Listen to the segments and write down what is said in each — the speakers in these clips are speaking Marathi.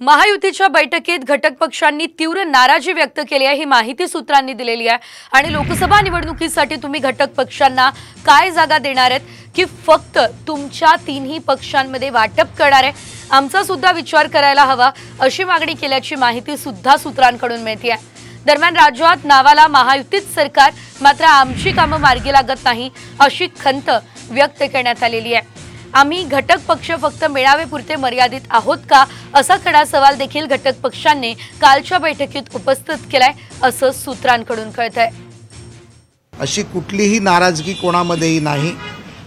महायुतीच्या बैठकीत घटक पक्षांनी तीव्र नाराजी व्यक्त केली आहे। ही माहिती सूत्रांनी दिलेली आहे। आणि लोकसभा निवडणुकीसाठी तुम्ही घटक पक्षांना काय जागा देणार आहेत की फक्त तुमच्या तिन्ही पक्षांमध्ये वाटप करणार आहे, आमचा सुद्धा विचार करायला हवा अशी मागणी केल्याची माहिती सुद्धा सूत्रांकडून मिळते आहे। दरम्यान राज्यात नावाला महायुतीत सरकार मात्र आमची कामं मार्गी लागत नाही अशी खंत व्यक्त करण्यात आलेली आहे। आम्ही घटक पक्ष फक्त मेळावेपुरते मर्यादित आहोत का असा खडा सवाल देखील घटक पक्षांनी कालच्या बैठकीत उपस्थित केलाय असं सूत्रांकडून कळतंय। अशी कुठलीही नाराजगी कोणामध्येही नाही।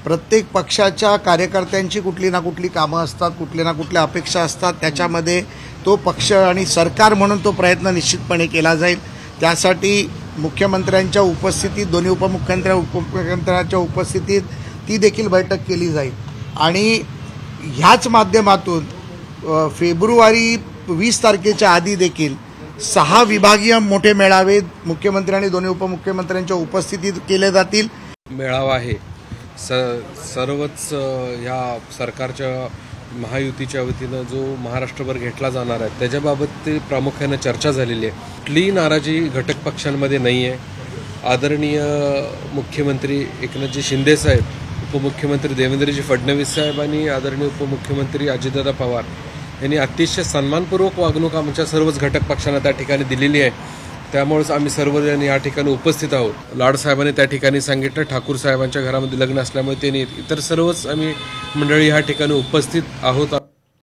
प्रत्येक पक्षाच्या कार्यकर्त्यांची कुठली ना कुठली कामं असतात, कुठल्या ना कुठल्या अपेक्षा असतात। त्याच्यामध्ये तो पक्ष आणि सरकार म्हणून तो प्रयत्न निश्चितपणे केला जाईल। त्यासाठी मुख्यमंत्र्यांच्या उपस्थितीत, दोन्ही उपमुख्यमंत्र्यांच्या उपस्थितीत ती देखील बैठक केली जाईल। आणि ह्याच माध्यमातून फेब्रुवारी 20 तारखेच्या आधी देखील 6 विभागीय मोठे मेळावे मुख्यमंत्री आणि दोन्ही उपमुख्यमंत्र्यांच्या उपस्थितीत केले जातील। मेळावा आहे सर्वच ह्या सरकारच्या महायुतीच्या वतीनं जो महाराष्ट्रभर घेतला जाणार आहे त्याच्याबाबत ते प्रामुख्याने चर्चा झालेली आहे। कुठलीही नाराजी घटक पक्षांमध्ये नाही आहे। आदरणीय मुख्यमंत्री एकनाथजी शिंदे साहेब, उपमुख्यमंत्री देवेंद्रजी फडणवीस साहेब आणि आदरणीय उपमुख्यमंत्री अजितदादा पवार यांनी अतिशय सन्मानपूर्वक वागणूक आमच्या सर्वच घटक पक्षांना त्या ठिकाणी दिलेली आहे। त्यामुळेच आम्ही सर्वजण या ठिकाणी उपस्थित आहोत। लाड साहेबांनी त्या ठिकाणी सांगितलं, ठाकूर साहेबांच्या घरामध्ये लग्न असल्यामुळे त्यांनी इतर सर्वच आम्ही मंडळी या ठिकाणी उपस्थित आहोत।